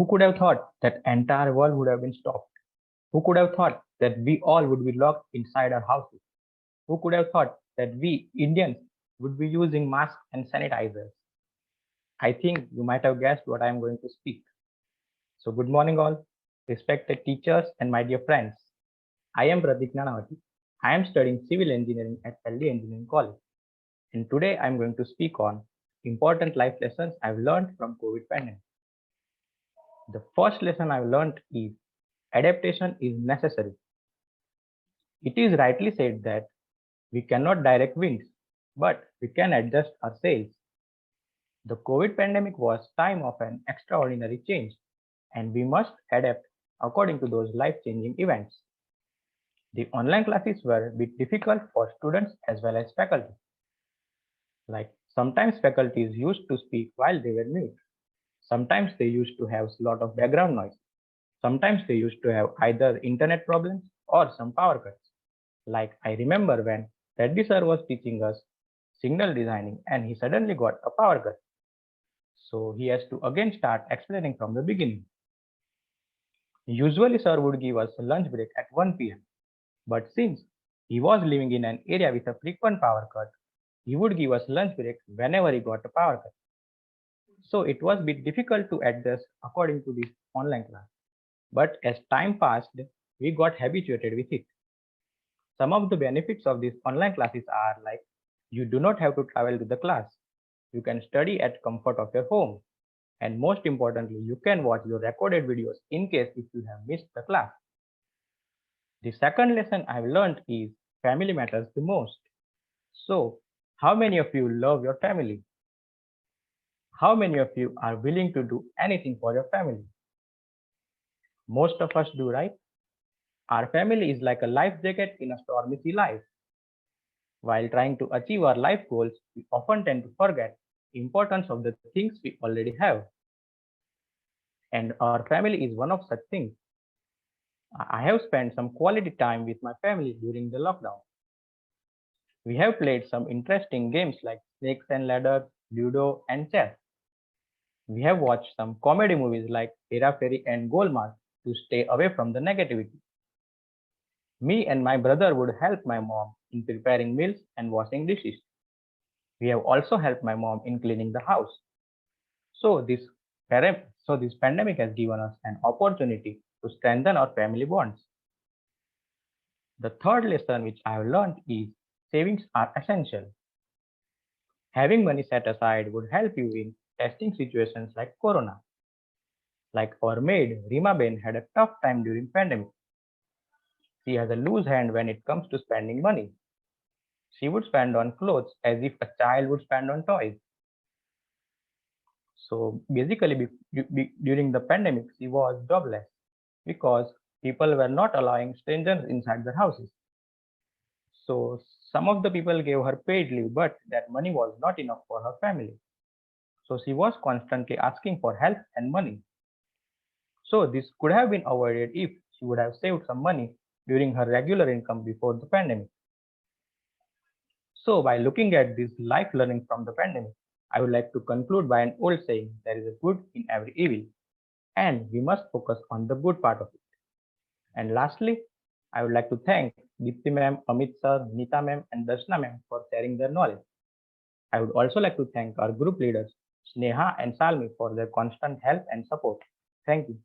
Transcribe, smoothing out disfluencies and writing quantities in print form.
Who could have thought that entire world would have been stopped? Who could have thought that we all would be locked inside our houses? Who could have thought that we Indians would be using masks and sanitizers? I think you might have guessed what I am going to speak. So, good morning, all, respected teachers and my dear friends. I am Pratik. I am studying civil engineering at LD Engineering College, and today I am going to speak on important life lessons I've learned from COVID pandemic. The first lesson I've learned is adaptation is necessary. It is rightly said that we cannot direct winds, but we can adjust our sails. The COVID pandemic was time of an extraordinary change, and we must adapt according to those life-changing events. The online classes were a bit difficult for students as well as faculty. Like sometimes faculties used to speak while they were mute. Sometimes they used to have a lot of background noise. Sometimes they used to have either internet problems or some power cuts. Like I remember when Reddy sir was teaching us signal designing and he suddenly got a power cut. So he has to again start explaining from the beginning. Usually sir would give us a lunch break at 1 p.m. But since he was living in an area with a frequent power cut, he would give us lunch break whenever he got a power cut. So it was a bit difficult to adjust according to this online class. But as time passed, we got habituated with it. Some of the benefits of these online classes are like you do not have to travel to the class. You can study at comfort of your home. And most importantly, you can watch your recorded videos in case if you have missed the class. The second lesson I've learned is family matters the most. So, how many of you love your family? How many of you are willing to do anything for your family? Most of us do, right? Our family is like a life jacket in a stormy sea life. While trying to achieve our life goals, we often tend to forget the importance of the things we already have. And our family is one of such things. I have spent some quality time with my family during the lockdown. We have played some interesting games like Snakes and Ladders, Ludo, and chess. We have watched some comedy movies like Hera Fairy and Golmaal to stay away from the negativity. Me and my brother would help my mom in preparing meals and washing dishes. We have also helped my mom in cleaning the house. So this pandemic has given us an opportunity to strengthen our family bonds. The third lesson which I have learned is savings are essential. Having money set aside would help you in testing situations like Corona. Like our maid, Rima Ben had a tough time during pandemic. She has a loose hand when it comes to spending money. She would spend on clothes as if a child would spend on toys. So basically, during the pandemic, she was jobless because people were not allowing strangers inside their houses. So some of the people gave her paid leave, but that money was not enough for her family. So she was constantly asking for help and money. So this could have been avoided if she would have saved some money during her regular income before the pandemic. So by looking at this life learning from the pandemic, I would like to conclude by an old saying, there is a good in every evil, and we must focus on the good part of it. And lastly, I would like to thank Dipti ma'am, Amit sir, Nita ma'am, and Darshna ma'am for sharing their knowledge. I would also like to thank our group leaders, Sneha and Salmi, for their constant help and support. Thank you.